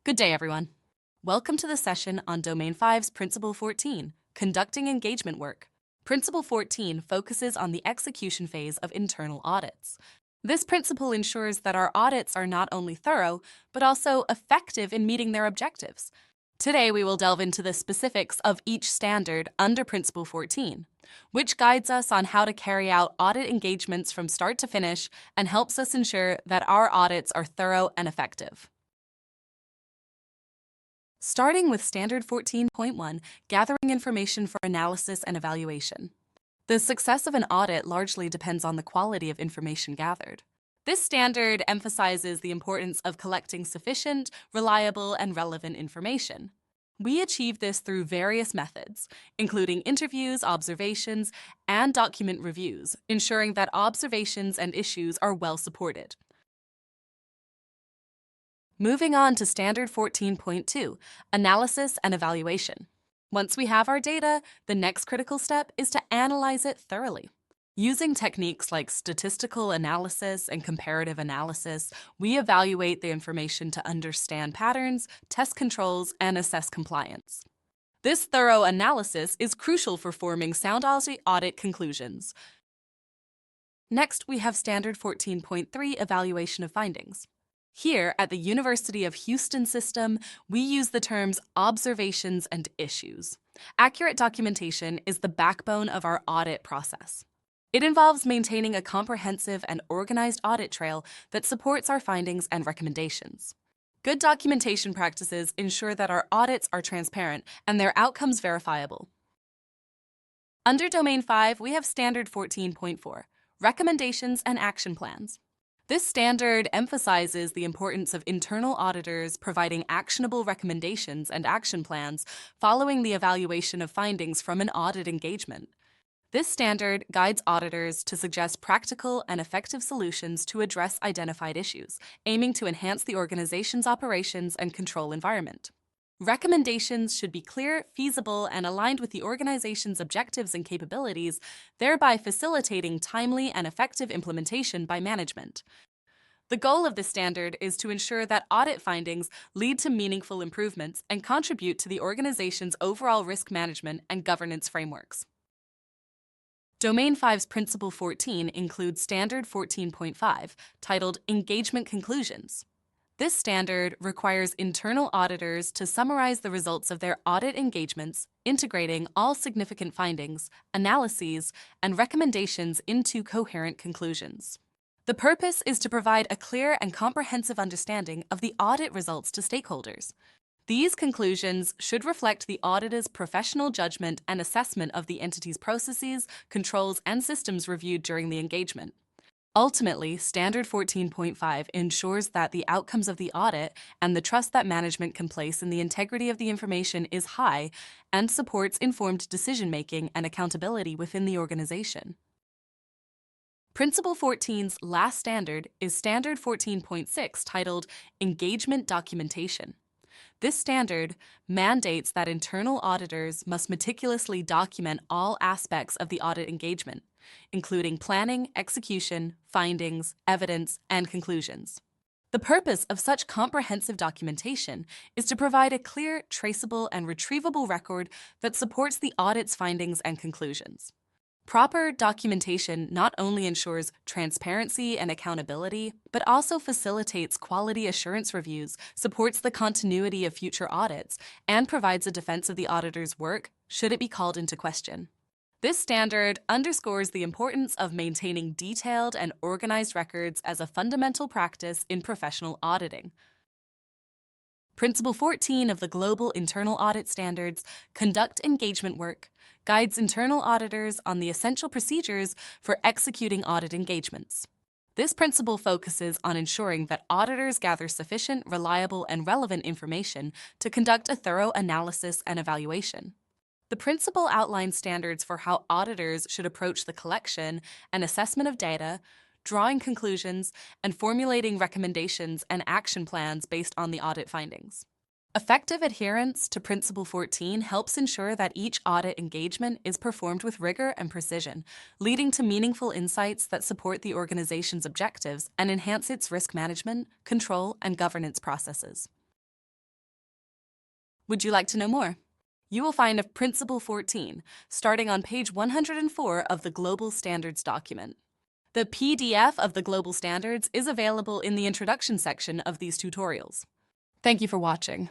Good day, everyone. Welcome to the session on Domain 5's Principle 14, Conducting Engagement Work. Principle 14 focuses on the execution phase of internal audits. This principle ensures that our audits are not only thorough, but also effective in meeting their objectives. Today, we will delve into the specifics of each standard under Principle 14, which guides us on how to carry out audit engagements from start to finish and helps us ensure that our audits are thorough and effective. Starting with Standard 14.1, gathering information for analysis and evaluation. The success of an audit largely depends on the quality of information gathered. This standard emphasizes the importance of collecting sufficient, reliable, and relevant information. We achieve this through various methods, including interviews, observations, and document reviews, ensuring that observations and issues are well supported. Moving on to Standard 14.2, Analysis and Evaluation. Once we have our data, the next critical step is to analyze it thoroughly. Using techniques like statistical analysis and comparative analysis, we evaluate the information to understand patterns, test controls, and assess compliance. This thorough analysis is crucial for forming sound audit conclusions. Next, we have Standard 14.3, Evaluation of Findings. Here, at the University of Houston system, we use the terms observations and issues. Accurate documentation is the backbone of our audit process. It involves maintaining a comprehensive and organized audit trail that supports our findings and recommendations. Good documentation practices ensure that our audits are transparent and their outcomes verifiable. Under Domain 5, we have Standard 14.4, Recommendations and Action Plans. This standard emphasizes the importance of internal auditors providing actionable recommendations and action plans following the evaluation of findings from an audit engagement. This standard guides auditors to suggest practical and effective solutions to address identified issues, aiming to enhance the organization's operations and control environment. Recommendations should be clear, feasible, and aligned with the organization's objectives and capabilities, thereby facilitating timely and effective implementation by management. The goal of this standard is to ensure that audit findings lead to meaningful improvements and contribute to the organization's overall risk management and governance frameworks. Domain 5's Principle 14 includes Standard 14.5, titled Engagement Conclusions. This standard requires internal auditors to summarize the results of their audit engagements, integrating all significant findings, analyses, and recommendations into coherent conclusions. The purpose is to provide a clear and comprehensive understanding of the audit results to stakeholders. These conclusions should reflect the auditor's professional judgment and assessment of the entity's processes, controls, and systems reviewed during the engagement. Ultimately, Standard 14.5 ensures that the outcomes of the audit and the trust that management can place in the integrity of the information is high and supports informed decision-making and accountability within the organization. Principle 14's last standard is Standard 14.6, titled Engagement Documentation. This standard mandates that internal auditors must meticulously document all aspects of the audit engagement, including planning, execution, findings, evidence, and conclusions. The purpose of such comprehensive documentation is to provide a clear, traceable, and retrievable record that supports the audit's findings and conclusions. Proper documentation not only ensures transparency and accountability, but also facilitates quality assurance reviews, supports the continuity of future audits, and provides a defense of the auditor's work should it be called into question. This standard underscores the importance of maintaining detailed and organized records as a fundamental practice in professional auditing. Principle 14 of the Global Internal Audit Standards, Conduct Engagement Work, guides internal auditors on the essential procedures for executing audit engagements. This principle focuses on ensuring that auditors gather sufficient, reliable, and relevant information to conduct a thorough analysis and evaluation. The principle outlines standards for how auditors should approach the collection and assessment of data, drawing conclusions, and formulating recommendations and action plans based on the audit findings. Effective adherence to Principle 14 helps ensure that each audit engagement is performed with rigor and precision, leading to meaningful insights that support the organization's objectives and enhance its risk management, control, and governance processes. Would you like to know more? You will find a Principle 14, starting on page 104 of the Global Standards document. The PDF of the Global Standards is available in the Introduction section of these tutorials. Thank you for watching.